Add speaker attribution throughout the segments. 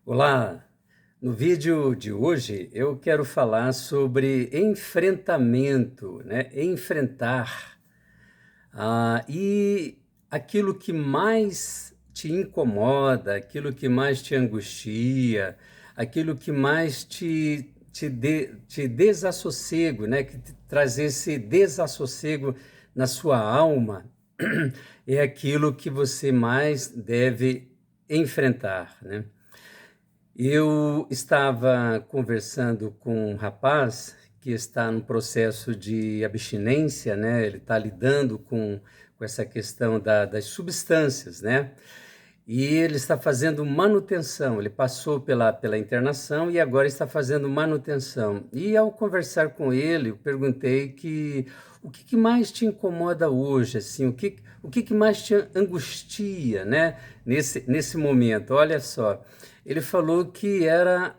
Speaker 1: Olá! No vídeo de hoje eu quero falar sobre enfrentamento, né? Enfrentar e aquilo que mais te incomoda, aquilo que mais te angustia, aquilo que mais te desassossego, né? Que te traz esse desassossego na sua alma, é aquilo que você mais deve enfrentar, né? Eu estava conversando com um rapaz que está no processo de abstinência, né? Ele está lidando com essa questão das substâncias, né? E ele está fazendo manutenção. Ele passou pela internação e agora está fazendo manutenção. E ao conversar com ele, eu perguntei o que mais te incomoda hoje, assim, o que mais te angustia, né? Nesse momento. Olha só. Ele falou que era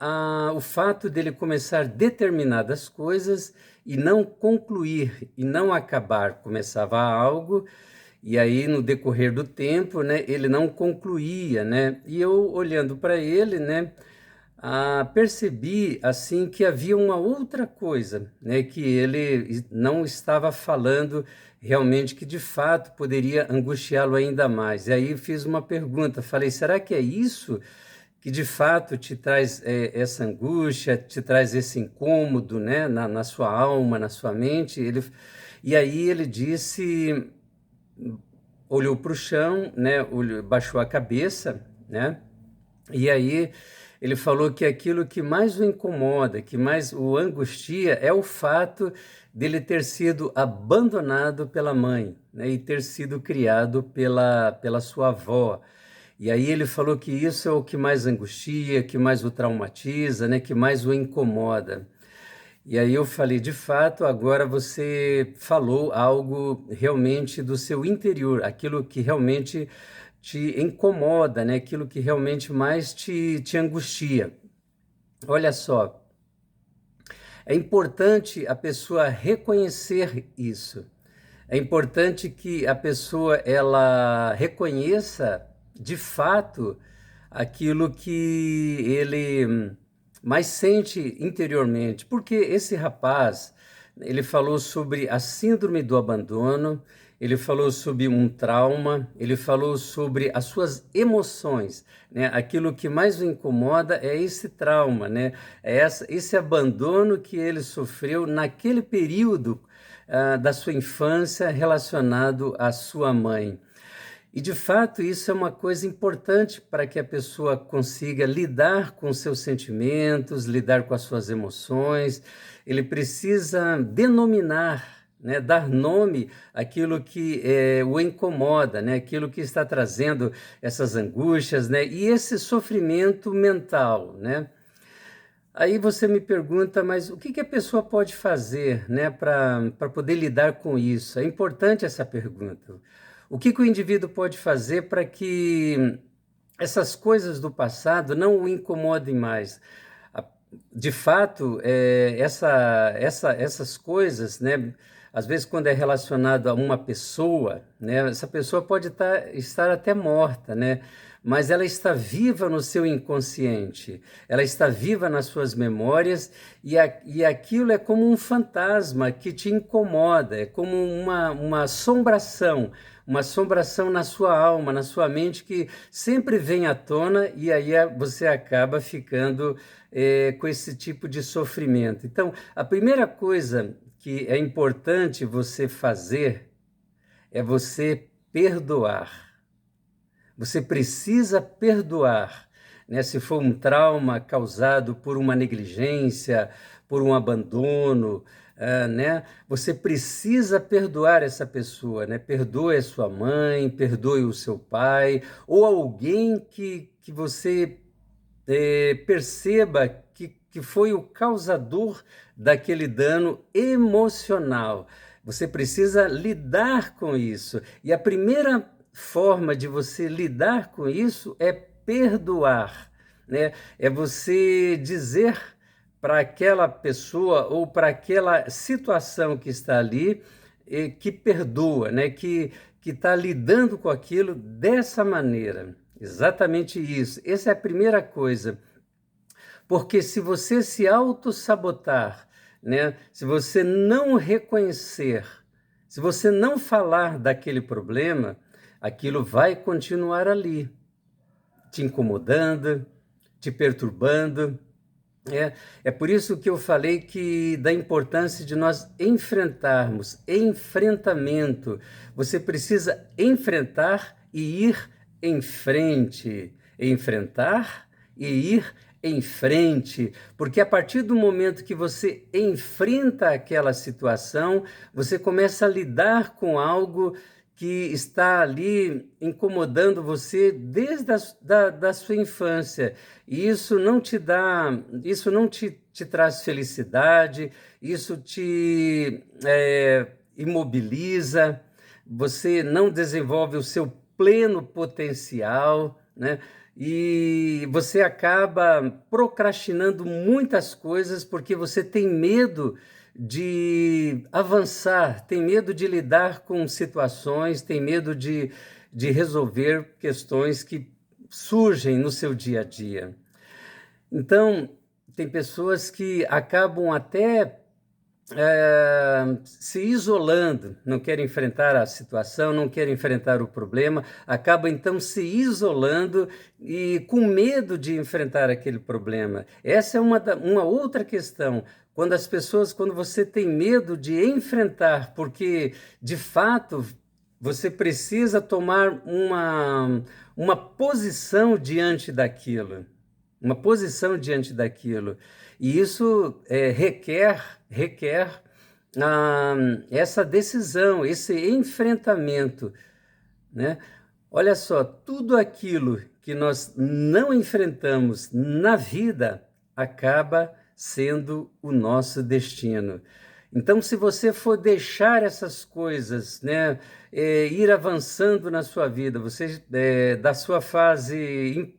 Speaker 1: o fato dele começar determinadas coisas e não concluir e não acabar. Começava algo e aí no decorrer do tempo, né, ele não concluía, né? E eu olhando para ele, né, percebi assim que havia uma outra coisa, né, que ele não estava falando realmente, que de fato poderia angustiá-lo ainda mais. E aí fiz uma pergunta, falei: será que é isso que de fato te traz essa angústia, te traz esse incômodo, né, na sua alma, na sua mente? E aí ele disse, olhou para o chão, né, baixou a cabeça, né, e aí ele falou que aquilo que mais o incomoda, que mais o angustia, é o fato dele ter sido abandonado pela mãe, né, e ter sido criado pela sua avó. E aí ele falou que isso é o que mais angustia, que mais o traumatiza, né, que mais o incomoda. E aí eu falei: de fato, agora você falou algo realmente do seu interior, aquilo que realmente te incomoda, né, aquilo que realmente mais te angustia. Olha só, é importante a pessoa reconhecer isso. É importante que a pessoa ela reconheça de fato aquilo que ele mais sente interiormente, porque esse rapaz, ele falou sobre a síndrome do abandono, ele falou sobre um trauma, ele falou sobre as suas emoções, né? Aquilo que mais o incomoda é esse trauma, né? Esse abandono que ele sofreu naquele período da sua infância relacionado à sua mãe. E de fato isso é uma coisa importante para que a pessoa consiga lidar com seus sentimentos, lidar com as suas emoções. Ele precisa denominar, né, dar nome àquilo que o incomoda, né, aquilo que está trazendo essas angústias, né, e esse sofrimento mental, né? Aí você me pergunta, mas o que a pessoa pode fazer, né, para poder lidar com isso? É importante essa pergunta. O que o indivíduo pode fazer para que essas coisas do passado não o incomodem mais? A- De fato, essas coisas, né, às vezes quando é relacionado a uma pessoa, né, essa pessoa pode estar até morta, né, mas ela está viva no seu inconsciente, ela está viva nas suas memórias e aquilo é como um fantasma que te incomoda, é como uma assombração na sua alma, na sua mente, que sempre vem à tona e aí você acaba ficando com esse tipo de sofrimento. Então, a primeira coisa que é importante você fazer é você perdoar. Você precisa perdoar, né? Se for um trauma causado por uma negligência, por um abandono, né? Você precisa perdoar essa pessoa, né? Perdoe a sua mãe, perdoe o seu pai, ou alguém que você perceba que foi o causador daquele dano emocional. Você precisa lidar com isso. E a primeira forma de você lidar com isso é perdoar, né? É você dizer para aquela pessoa ou para aquela situação que está ali que perdoa, né? Que está lidando com aquilo dessa maneira. Exatamente isso. Essa é a primeira coisa. Porque se você se autossabotar, né, se você não reconhecer, se você não falar daquele problema, aquilo vai continuar ali, te incomodando, te perturbando. É por isso que eu falei que da importância de nós enfrentarmos, enfrentamento. Você precisa enfrentar e ir em frente. Enfrentar e ir em frente, porque a partir do momento que você enfrenta aquela situação, você começa a lidar com algo que está ali incomodando você desde da sua infância. E isso não te traz felicidade, isso te imobiliza, você não desenvolve o seu pleno potencial, né? E você acaba procrastinando muitas coisas porque você tem medo de avançar, tem medo de lidar com situações, tem medo de resolver questões que surgem no seu dia a dia. Então, tem pessoas que acabam até se isolando, não querem enfrentar a situação, não querem enfrentar o problema, acabam então se isolando e com medo de enfrentar aquele problema. Essa é uma outra questão. Quando você tem medo de enfrentar, porque de fato você precisa tomar uma posição diante daquilo, uma posição diante daquilo. E isso requer essa decisão, esse enfrentamento, né? Olha só, tudo aquilo que nós não enfrentamos na vida acaba sendo o nosso destino. Então, se você for deixar essas coisas, né, ir avançando na sua vida, você da sua fase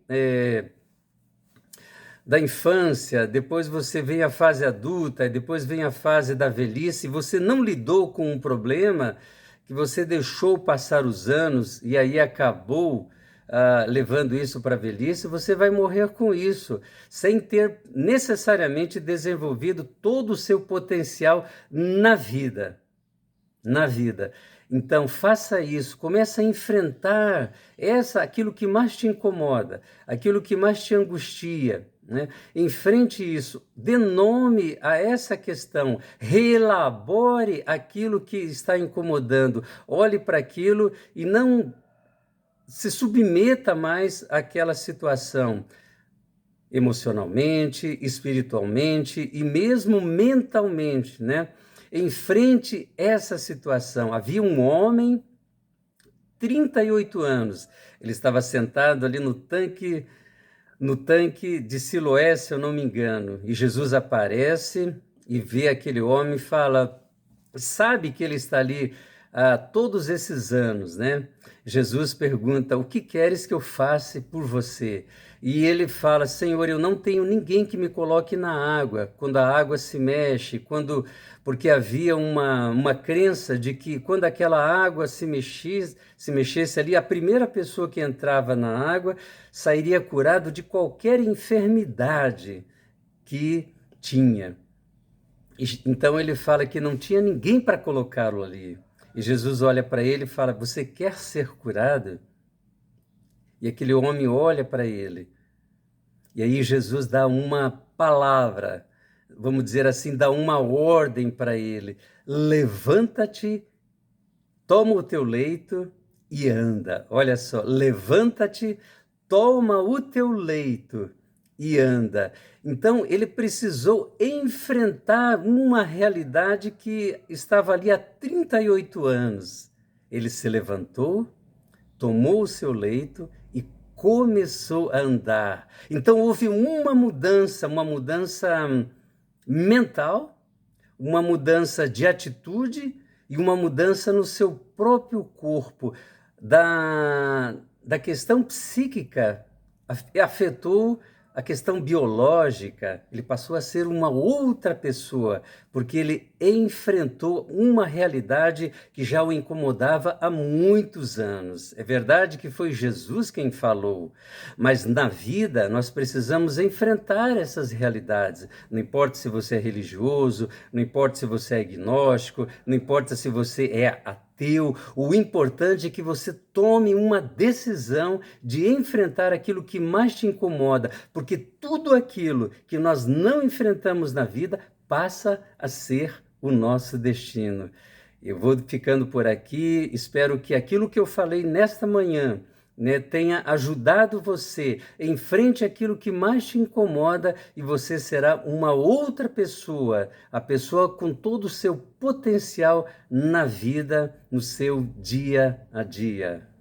Speaker 1: da infância, depois você vem a fase adulta, depois vem a fase da velhice, você não lidou com um problema que você deixou passar os anos e aí acabou levando isso para a velhice, você vai morrer com isso, sem ter necessariamente desenvolvido todo o seu potencial na vida. Na vida. Então, faça isso, comece a enfrentar aquilo que mais te incomoda, aquilo que mais te angustia, né? Enfrente isso, dê nome a essa questão, reelabore aquilo que está incomodando, olhe para aquilo e não se submeta mais àquela situação, emocionalmente, espiritualmente e mesmo mentalmente, né? Enfrente essa situação. Havia um homem, 38 anos, ele estava sentado ali no tanque de Siloé, se eu não me engano, e Jesus aparece e vê aquele homem e fala, sabe que ele está ali há todos esses anos, né? Jesus pergunta, o que queres que eu faça por você? E ele fala, Senhor, eu não tenho ninguém que me coloque na água, quando a água se mexe, porque havia uma crença de que quando aquela água se mexesse ali, a primeira pessoa que entrava na água sairia curado de qualquer enfermidade que tinha. Então ele fala que não tinha ninguém para colocá-lo ali. E Jesus olha para ele e fala, você quer ser curado? E aquele homem olha para ele. E aí Jesus dá uma palavra, vamos dizer assim, dá uma ordem para ele. Levanta-te, toma o teu leito e anda. Olha só, levanta-te, toma o teu leito e anda. Então ele precisou enfrentar uma realidade que estava ali há 38 anos. Ele se levantou, tomou o seu leito e começou a andar. Então houve uma mudança mental, uma mudança de atitude e uma mudança no seu próprio corpo. Da questão psíquica afetou a questão biológica, ele passou a ser uma outra pessoa, porque ele enfrentou uma realidade que já o incomodava há muitos anos. É verdade que foi Jesus quem falou, mas na vida nós precisamos enfrentar essas realidades. Não importa se você é religioso, não importa se você é agnóstico, não importa se você é ateu, o importante é que você tome uma decisão de enfrentar aquilo que mais te incomoda, porque tudo aquilo que nós não enfrentamos na vida passa a ser o nosso destino. Eu vou ficando por aqui, espero que aquilo que eu falei nesta manhã, né, tenha ajudado você. Enfrente aquilo que mais te incomoda e você será uma outra pessoa, a pessoa com todo o seu potencial na vida, no seu dia a dia.